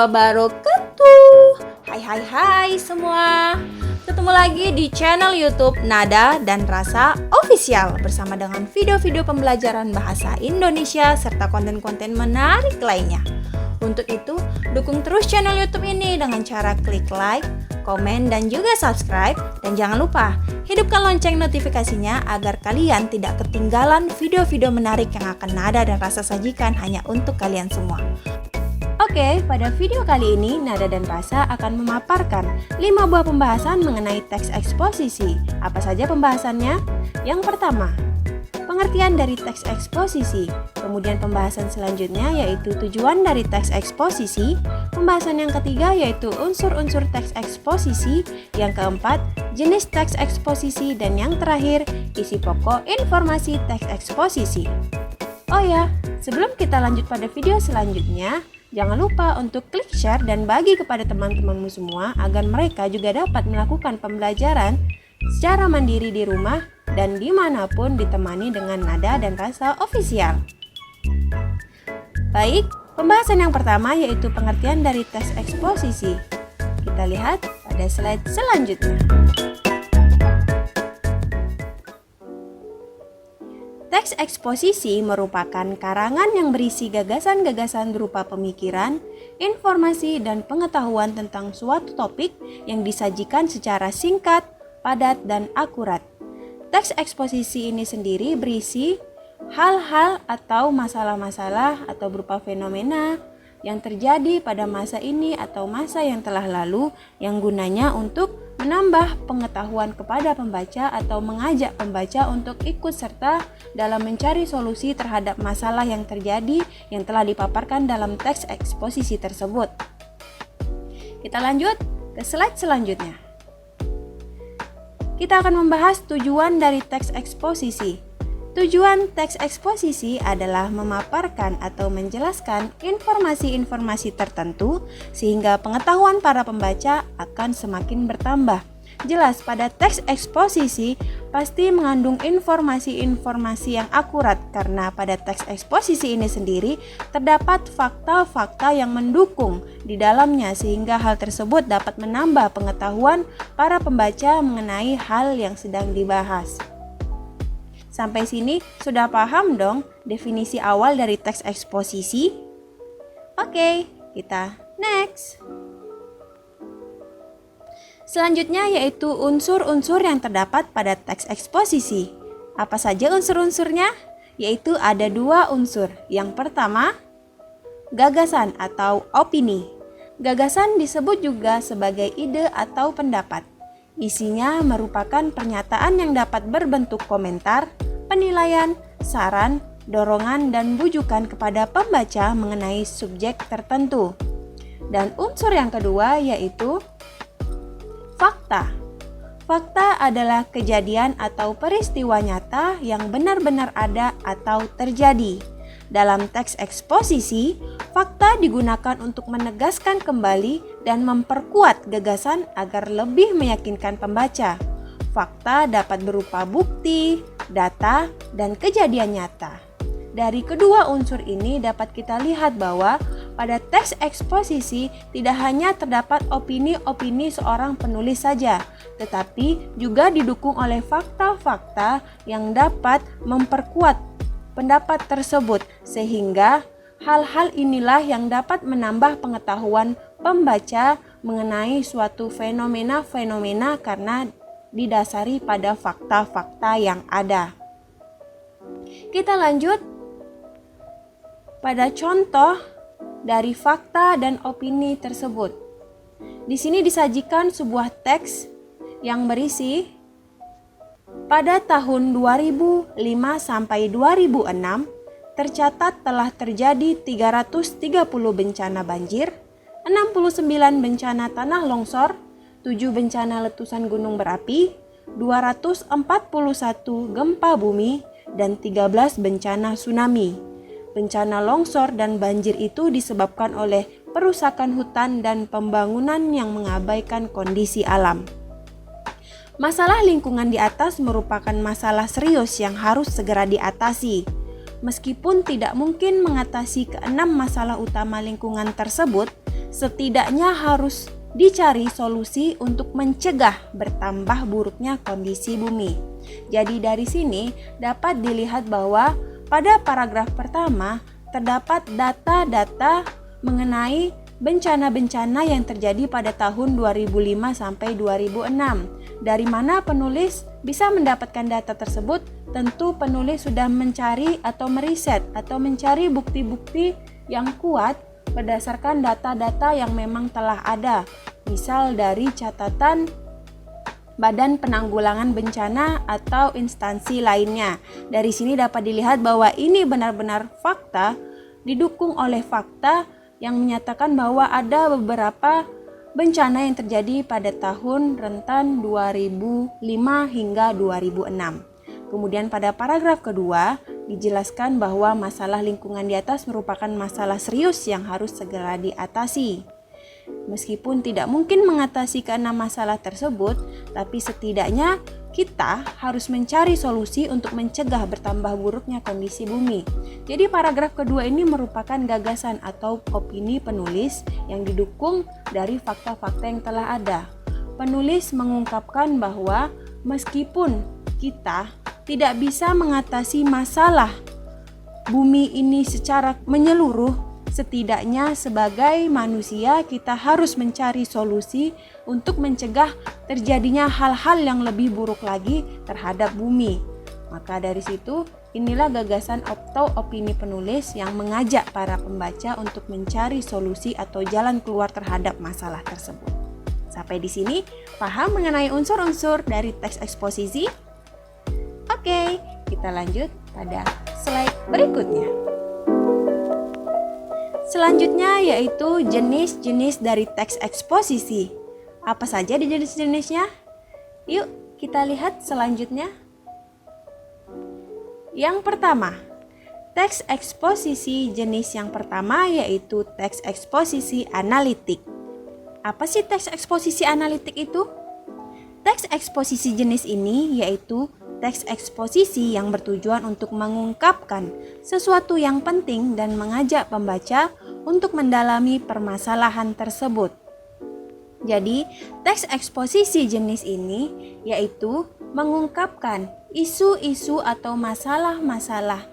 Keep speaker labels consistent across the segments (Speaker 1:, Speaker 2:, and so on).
Speaker 1: wabarakatuh. Hai semua. Ketemu lagi di channel YouTube Nada dan Rasa Official bersama dengan video-video pembelajaran bahasa Indonesia serta konten-konten menarik lainnya. Untuk itu, dukung terus channel YouTube ini dengan cara klik like, komen, dan juga subscribe. Dan jangan lupa, hidupkan lonceng notifikasinya agar kalian tidak ketinggalan video-video menarik yang akan Nada dan Rasa sajikan hanya untuk kalian semua. Oke, pada video kali ini Nada dan Rasa akan memaparkan 5 buah pembahasan mengenai teks eksposisi. Apa saja pembahasannya? Yang pertama, pengertian dari teks eksposisi. Kemudian pembahasan selanjutnya yaitu tujuan dari teks eksposisi. Pembahasan yang ketiga yaitu unsur-unsur teks eksposisi. Yang keempat, jenis teks eksposisi. Dan yang terakhir, isi pokok informasi teks eksposisi. Oh ya, sebelum kita lanjut pada video selanjutnya, jangan lupa untuk klik share dan bagi kepada teman-temanmu semua agar mereka juga dapat melakukan pembelajaran secara mandiri di rumah dan dimanapun ditemani dengan Nada dan Rasa Official. Baik, pembahasan yang pertama yaitu pengertian dari teks eksposisi. Kita lihat pada slide selanjutnya. Teks eksposisi merupakan karangan yang berisi gagasan-gagasan berupa pemikiran, informasi, dan pengetahuan tentang suatu topik yang disajikan secara singkat, padat, dan akurat. Teks eksposisi ini sendiri berisi hal-hal atau masalah-masalah atau berupa fenomena yang terjadi pada masa ini atau masa yang telah lalu yang gunanya untuk menambah pengetahuan kepada pembaca atau mengajak pembaca untuk ikut serta dalam mencari solusi terhadap masalah yang terjadi yang telah dipaparkan dalam teks eksposisi tersebut. Kita lanjut ke slide selanjutnya. Kita akan membahas tujuan dari teks eksposisi. Tujuan teks eksposisi adalah memaparkan atau menjelaskan informasi-informasi tertentu sehingga pengetahuan para pembaca akan semakin bertambah. Jelas, pada teks eksposisi pasti mengandung informasi-informasi yang akurat karena pada teks eksposisi ini sendiri terdapat fakta-fakta yang mendukung di dalamnya sehingga hal tersebut dapat menambah pengetahuan para pembaca mengenai hal yang sedang dibahas. Sampai sini sudah paham dong definisi awal dari teks eksposisi? Oke, kita next. Selanjutnya yaitu unsur-unsur yang terdapat pada teks eksposisi. Apa saja unsur-unsurnya? Yaitu ada 2 unsur. Yang pertama, gagasan atau opini. Gagasan disebut juga sebagai ide atau pendapat. Isinya merupakan pernyataan yang dapat berbentuk komentar, penilaian, saran, dorongan, dan bujukan kepada pembaca mengenai subjek tertentu. Dan unsur yang kedua yaitu fakta. Fakta adalah kejadian atau peristiwa nyata yang benar-benar ada atau terjadi. Dalam teks eksposisi, fakta digunakan untuk menegaskan kembali dan memperkuat gagasan agar lebih meyakinkan pembaca. Fakta dapat berupa bukti, data, dan kejadian nyata. Dari kedua unsur ini dapat kita lihat bahwa pada teks eksposisi tidak hanya terdapat opini-opini seorang penulis saja, tetapi juga didukung oleh fakta-fakta yang dapat memperkuat pendapat tersebut, sehingga hal-hal inilah yang dapat menambah pengetahuan pembaca mengenai suatu fenomena-fenomena karena didasari pada fakta-fakta yang ada. Kita lanjut pada contoh dari fakta dan opini tersebut. Di sini disajikan sebuah teks yang berisi pada tahun 2005 sampai 2006 tercatat telah terjadi 330 bencana banjir, 69 bencana tanah longsor, 7 bencana letusan gunung berapi, 241 gempa bumi, dan 13 bencana tsunami. Bencana longsor dan banjir itu disebabkan oleh perusakan hutan dan pembangunan yang mengabaikan kondisi alam. Masalah lingkungan di atas merupakan masalah serius yang harus segera diatasi. Meskipun tidak mungkin mengatasi keenam masalah utama lingkungan tersebut, setidaknya harus dicari solusi untuk mencegah bertambah buruknya kondisi bumi. Jadi dari sini dapat dilihat bahwa pada paragraf pertama terdapat data-data mengenai bencana-bencana yang terjadi pada tahun 2005 sampai 2006. Dari mana penulis bisa mendapatkan data tersebut? Tentu penulis sudah mencari atau meriset atau mencari bukti-bukti yang kuat berdasarkan data-data yang memang telah ada, misal dari catatan Badan Penanggulangan Bencana atau instansi lainnya. Dari sini dapat dilihat bahwa ini benar-benar fakta, didukung oleh fakta yang menyatakan bahwa ada beberapa bencana yang terjadi pada tahun rentan 2005 hingga 2006. Kemudian pada paragraf kedua dijelaskan bahwa masalah lingkungan di atas merupakan masalah serius yang harus segera diatasi. Meskipun tidak mungkin mengatasi keenam masalah tersebut, tapi setidaknya kita harus mencari solusi untuk mencegah bertambah buruknya kondisi bumi. Jadi paragraf kedua ini merupakan gagasan atau opini penulis yang didukung dari fakta-fakta yang telah ada. Penulis mengungkapkan bahwa meskipun kita tidak bisa mengatasi masalah bumi ini secara menyeluruh, setidaknya sebagai manusia kita harus mencari solusi untuk mencegah terjadinya hal-hal yang lebih buruk lagi terhadap bumi. Maka dari situ inilah gagasan atau opini penulis yang mengajak para pembaca untuk mencari solusi atau jalan keluar terhadap masalah tersebut. Sampai di sini paham mengenai unsur-unsur dari teks eksposisi? Oke, kita lanjut pada slide berikutnya. Selanjutnya yaitu jenis-jenis dari teks eksposisi. Apa saja di jenis-jenisnya? Yuk kita lihat selanjutnya. Yang pertama, teks eksposisi jenis yang pertama yaitu teks eksposisi analitik. Apa sih teks eksposisi analitik itu? Teks eksposisi jenis ini yaitu teks eksposisi yang bertujuan untuk mengungkapkan sesuatu yang penting dan mengajak pembaca untuk mendalami permasalahan tersebut. Jadi, teks eksposisi jenis ini yaitu mengungkapkan isu-isu atau masalah-masalah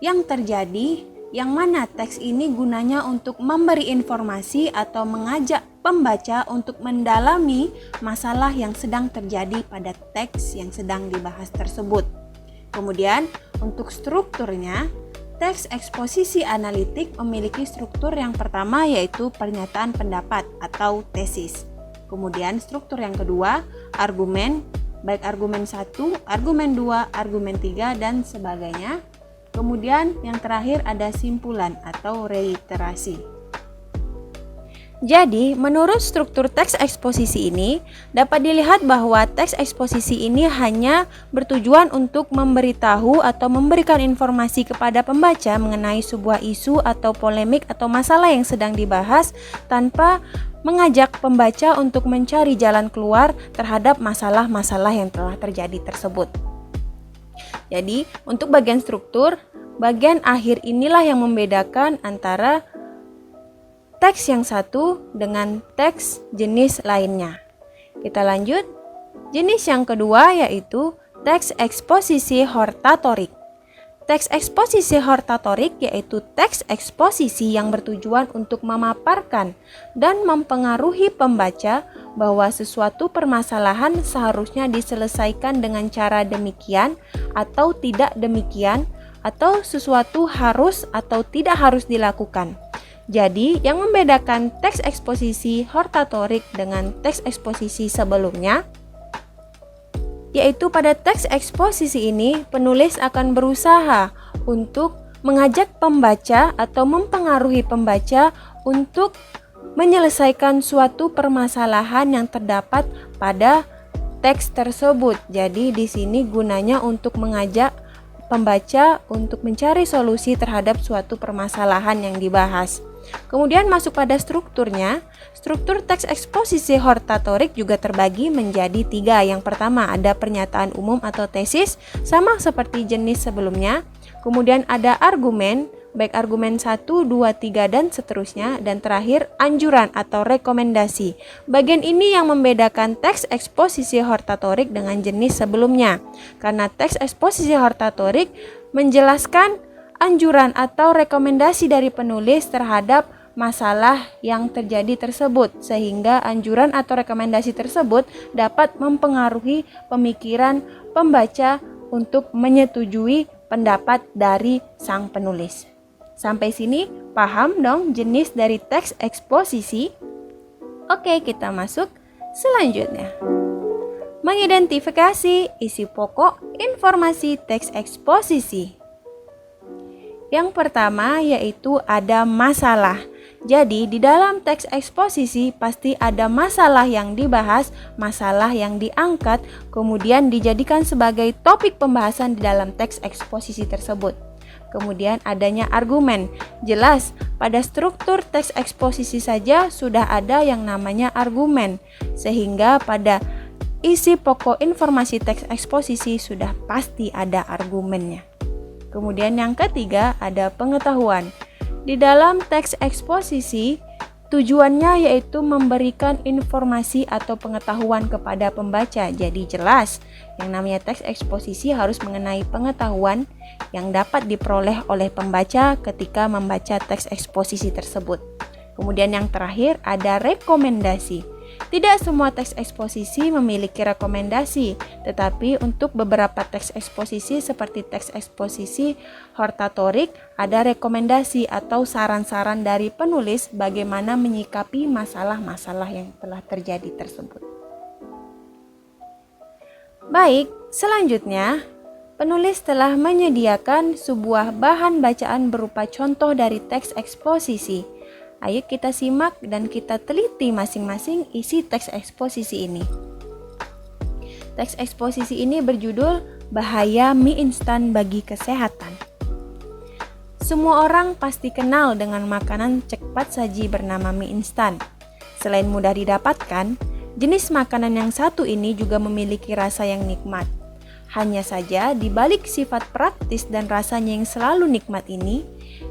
Speaker 1: yang terjadi, yang mana teks ini gunanya untuk memberi informasi atau mengajak pembaca untuk mendalami masalah yang sedang terjadi pada teks yang sedang dibahas tersebut. Kemudian, untuk strukturnya, teks eksposisi analitik memiliki struktur yang pertama yaitu pernyataan pendapat atau tesis. Kemudian struktur yang kedua, argumen, baik argumen 1, argumen 2, argumen 3, dan sebagainya. Kemudian yang terakhir ada simpulan atau reiterasi. Jadi, menurut struktur teks eksposisi ini, dapat dilihat bahwa teks eksposisi ini hanya bertujuan untuk memberitahu atau memberikan informasi kepada pembaca mengenai sebuah isu atau polemik atau masalah yang sedang dibahas tanpa mengajak pembaca untuk mencari jalan keluar terhadap masalah-masalah yang telah terjadi tersebut. Jadi, untuk bagian struktur, bagian akhir inilah yang membedakan antara teks yang satu dengan teks jenis lainnya. Kita lanjut. Jenis yang kedua yaitu teks eksposisi hortatorik. Teks eksposisi hortatorik yaitu teks eksposisi yang bertujuan untuk memaparkan dan mempengaruhi pembaca bahwa sesuatu permasalahan seharusnya diselesaikan dengan cara demikian atau tidak demikian, atau sesuatu harus atau tidak harus dilakukan. Jadi, yang membedakan teks eksposisi hortatorik dengan teks eksposisi sebelumnya, yaitu pada teks eksposisi ini penulis akan berusaha untuk mengajak pembaca atau mempengaruhi pembaca untuk menyelesaikan suatu permasalahan yang terdapat pada teks tersebut. Jadi, di sini gunanya untuk mengajak pembaca untuk mencari solusi terhadap suatu permasalahan yang dibahas. Kemudian masuk pada strukturnya. Struktur teks eksposisi hortatorik juga terbagi menjadi 3. Yang pertama ada pernyataan umum atau tesis, sama seperti jenis sebelumnya. Kemudian ada argumen, baik argumen 1, 2, 3, dan seterusnya. Dan terakhir, anjuran atau rekomendasi. Bagian ini yang membedakan teks eksposisi hortatorik dengan jenis sebelumnya. Karena teks eksposisi hortatorik menjelaskan anjuran atau rekomendasi dari penulis terhadap masalah yang terjadi tersebut, sehingga anjuran atau rekomendasi tersebut dapat mempengaruhi pemikiran pembaca untuk menyetujui pendapat dari sang penulis. Sampai sini paham dong jenis dari teks eksposisi? Oke, kita masuk selanjutnya. Mengidentifikasi isi pokok informasi teks eksposisi. Yang pertama yaitu ada masalah. Jadi di dalam teks eksposisi pasti ada masalah yang dibahas, masalah yang diangkat, kemudian dijadikan sebagai topik pembahasan di dalam teks eksposisi tersebut. Kemudian adanya argumen. Jelas, pada struktur teks eksposisi saja sudah ada yang namanya argumen, sehingga pada isi pokok informasi teks eksposisi sudah pasti ada argumennya. Kemudian yang ketiga ada pengetahuan. Di dalam teks eksposisi tujuannya yaitu memberikan informasi atau pengetahuan kepada pembaca. Jadi jelas yang namanya teks eksposisi harus mengenai pengetahuan yang dapat diperoleh oleh pembaca ketika membaca teks eksposisi tersebut. Kemudian yang terakhir ada rekomendasi. Tidak semua teks eksposisi memiliki rekomendasi, tetapi untuk beberapa teks eksposisi seperti teks eksposisi hortatorik ada rekomendasi atau saran-saran dari penulis bagaimana menyikapi masalah-masalah yang telah terjadi tersebut. Baik, selanjutnya penulis telah menyediakan sebuah bahan bacaan berupa contoh dari teks eksposisi. Ayo kita simak dan kita teliti masing-masing isi teks eksposisi ini. Teks eksposisi ini berjudul Bahaya Mie Instan Bagi Kesehatan. Semua orang pasti kenal dengan makanan cepat saji bernama mie instan. Selain mudah didapatkan, jenis makanan yang satu ini juga memiliki rasa yang nikmat. Hanya saja di balik sifat praktis dan rasanya yang selalu nikmat ini,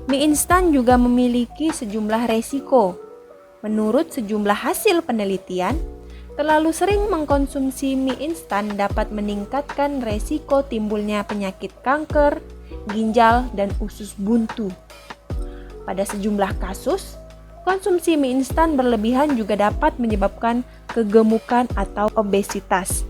Speaker 1: mie instan juga memiliki sejumlah resiko. Menurut sejumlah hasil penelitian, terlalu sering mengkonsumsi mie instan dapat meningkatkan resiko timbulnya penyakit kanker, ginjal, dan usus buntu. Pada sejumlah kasus, konsumsi mie instan berlebihan juga dapat menyebabkan kegemukan atau obesitas.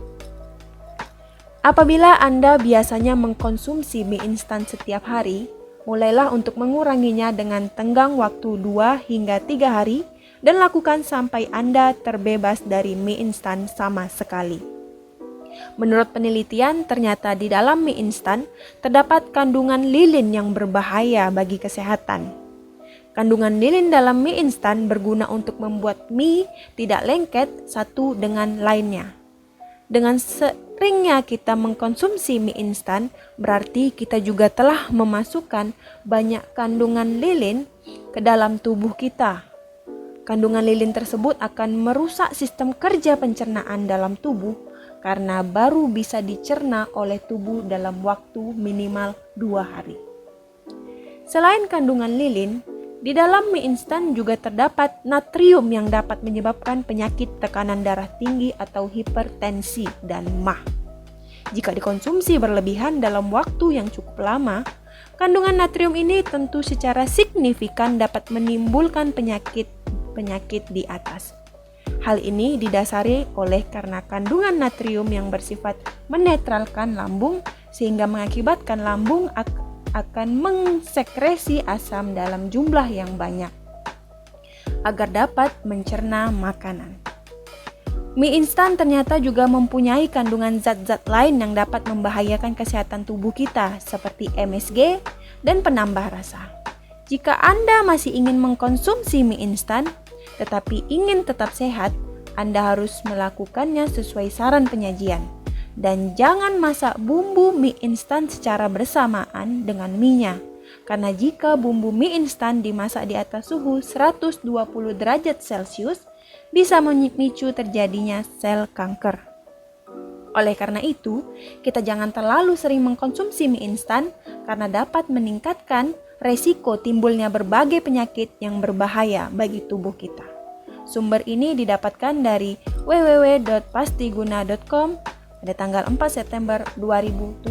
Speaker 1: Apabila Anda biasanya mengkonsumsi mie instan setiap hari, mulailah untuk menguranginya dengan tenggang waktu 2 hingga 3 hari dan lakukan sampai Anda terbebas dari mie instan sama sekali. Menurut penelitian, ternyata di dalam mie instan terdapat kandungan lilin yang berbahaya bagi kesehatan. Kandungan lilin dalam mie instan berguna untuk membuat mie tidak lengket satu dengan lainnya. Dengan seringnya kita mengkonsumsi mie instan, berarti kita juga telah memasukkan banyak kandungan lilin ke dalam tubuh kita. Kandungan lilin tersebut akan merusak sistem kerja pencernaan dalam tubuh karena baru bisa dicerna oleh tubuh dalam waktu minimal 2 hari. Selain kandungan lilin, di dalam mie instan juga terdapat natrium yang dapat menyebabkan penyakit tekanan darah tinggi atau hipertensi dan MAH. Jika dikonsumsi berlebihan dalam waktu yang cukup lama, kandungan natrium ini tentu secara signifikan dapat menimbulkan penyakit di atas. Hal ini didasari oleh karena kandungan natrium yang bersifat menetralkan lambung sehingga mengakibatkan lambung akan mensekresi asam dalam jumlah yang banyak agar dapat mencerna makanan. Mie instan ternyata juga mempunyai kandungan zat-zat lain yang dapat membahayakan kesehatan tubuh kita seperti MSG dan penambah rasa. Jika Anda masih ingin mengkonsumsi mie instan tetapi ingin tetap sehat, Anda harus melakukannya sesuai saran penyajian. Dan jangan masak bumbu mie instan secara bersamaan dengan mie-nya. Karena jika bumbu mie instan dimasak di atas suhu 120 derajat Celcius, bisa memicu terjadinya sel kanker. Oleh karena itu, kita jangan terlalu sering mengkonsumsi mie instan karena dapat meningkatkan resiko timbulnya berbagai penyakit yang berbahaya bagi tubuh kita. Sumber ini didapatkan dari www.pastiguna.com pada tanggal 4 September 2017.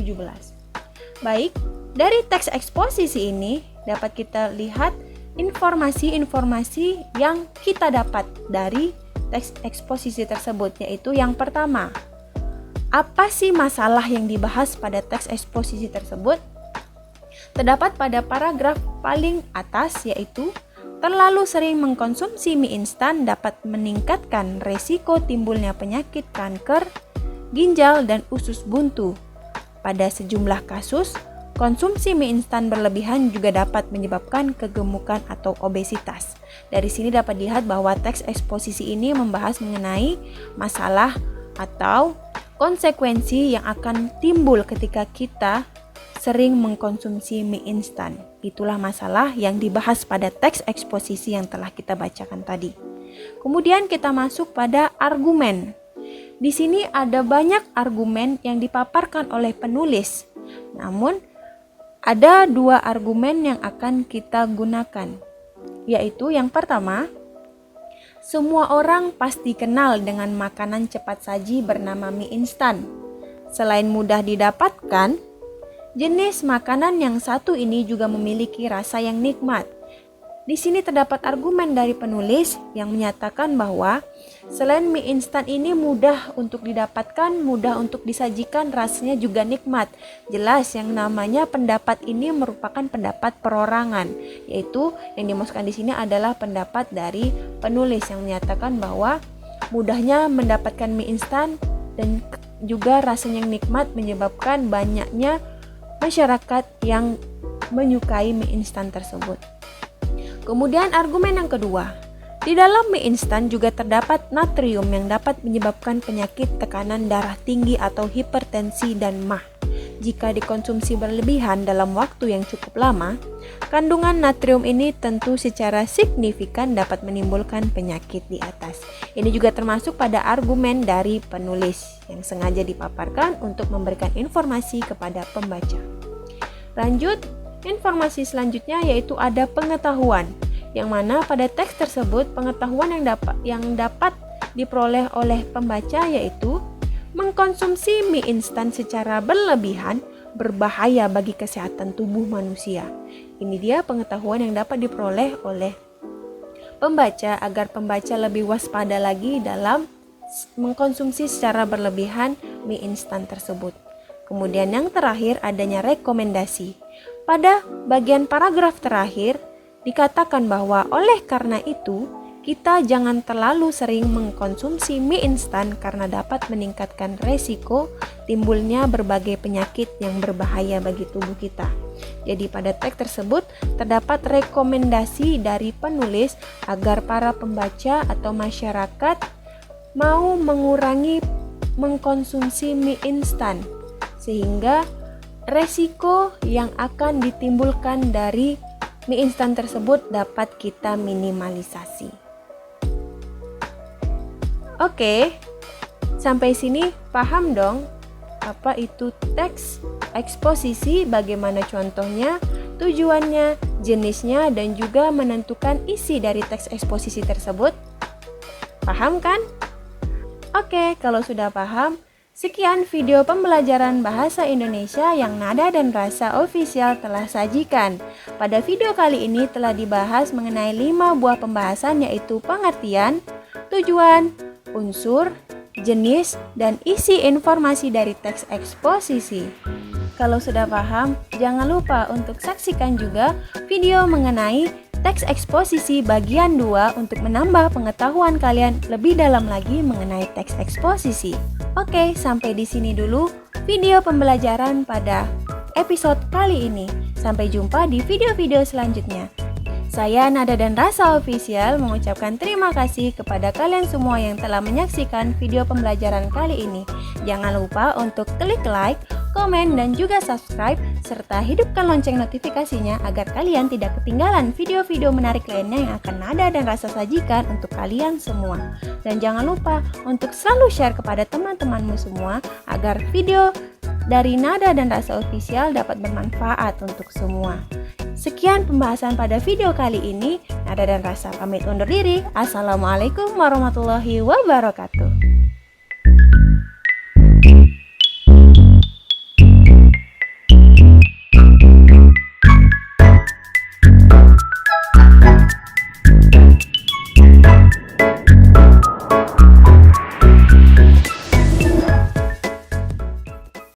Speaker 1: Baik, dari teks eksposisi ini dapat kita lihat informasi-informasi yang kita dapat dari teks eksposisi tersebut, yaitu yang pertama, apa sih masalah yang dibahas pada teks eksposisi tersebut? Terdapat pada paragraf paling atas, yaitu terlalu sering mengkonsumsi mie instan dapat meningkatkan resiko timbulnya penyakit kanker, ginjal, dan usus buntu. Pada sejumlah kasus, konsumsi mie instan berlebihan juga dapat menyebabkan kegemukan atau obesitas. Dari sini dapat dilihat bahwa teks eksposisi ini membahas mengenai masalah atau konsekuensi yang akan timbul ketika kita sering mengkonsumsi mie instan. Itulah masalah yang dibahas pada teks eksposisi yang telah kita bacakan tadi. Kemudian kita masuk pada argumen. Di sini ada banyak argumen yang dipaparkan oleh penulis. Namun, ada dua argumen yang akan kita gunakan, yaitu yang pertama, semua orang pasti kenal dengan makanan cepat saji bernama mie instan. Selain mudah didapatkan, jenis makanan yang satu ini juga memiliki rasa yang nikmat. Di sini terdapat argumen dari penulis yang menyatakan bahwa selain mie instan ini mudah untuk didapatkan, mudah untuk disajikan, rasanya juga nikmat. Jelas yang namanya pendapat ini merupakan pendapat perorangan, yaitu yang dimaksudkan di sini adalah pendapat dari penulis yang menyatakan bahwa mudahnya mendapatkan mie instan dan juga rasanya yang nikmat menyebabkan banyaknya masyarakat yang menyukai mie instan tersebut. Kemudian argumen yang kedua, di dalam mie instan juga terdapat natrium yang dapat menyebabkan penyakit tekanan darah tinggi atau hipertensi dan MAH. Jika dikonsumsi berlebihan dalam waktu yang cukup lama, kandungan natrium ini tentu secara signifikan dapat menimbulkan penyakit di atas. Ini juga termasuk pada argumen dari penulis yang sengaja dipaparkan untuk memberikan informasi kepada pembaca. Lanjut, informasi selanjutnya yaitu ada pengetahuan, yang mana pada teks tersebut pengetahuan yang dapat diperoleh oleh pembaca yaitu mengkonsumsi mie instan secara berlebihan berbahaya bagi kesehatan tubuh manusia. Ini dia pengetahuan yang dapat diperoleh oleh pembaca agar pembaca lebih waspada lagi dalam mengkonsumsi secara berlebihan mie instan tersebut. Kemudian yang terakhir adanya rekomendasi. Pada bagian paragraf terakhir dikatakan bahwa oleh karena itu kita jangan terlalu sering mengkonsumsi mie instan karena dapat meningkatkan resiko timbulnya berbagai penyakit yang berbahaya bagi tubuh kita. Jadi pada teks tersebut terdapat rekomendasi dari penulis agar para pembaca atau masyarakat mau mengurangi mengkonsumsi mie instan sehingga resiko yang akan ditimbulkan dari mie instan tersebut dapat kita minimalisasi. Oke, sampai sini paham dong apa itu teks eksposisi, bagaimana contohnya, tujuannya, jenisnya, dan juga menentukan isi dari teks eksposisi tersebut? Paham kan? Oke, kalau sudah paham, sekian video pembelajaran bahasa Indonesia yang Nada dan Rasa Official telah sajikan. Pada video kali ini telah dibahas mengenai 5 buah pembahasan yaitu pengertian, tujuan, unsur, jenis, dan isi informasi dari teks eksposisi. Kalau sudah paham, jangan lupa untuk saksikan juga video mengenai teks eksposisi bagian 2 untuk menambah pengetahuan kalian lebih dalam lagi mengenai teks eksposisi. Oke, sampai di sini dulu video pembelajaran pada episode kali ini. Sampai jumpa di video-video selanjutnya. Saya Nada dan Rasa Official mengucapkan terima kasih kepada kalian semua yang telah menyaksikan video pembelajaran kali ini. Jangan lupa untuk klik like, komen, dan juga subscribe, serta hidupkan lonceng notifikasinya agar kalian tidak ketinggalan video-video menarik lainnya yang akan Nada dan Rasa sajikan untuk kalian semua. Dan jangan lupa untuk selalu share kepada teman-temanmu semua agar video dari Nada dan Rasa Official dapat bermanfaat untuk semua. Sekian pembahasan pada video kali ini. Nada dan Rasa pamit undur diri. Assalamualaikum warahmatullahi wabarakatuh.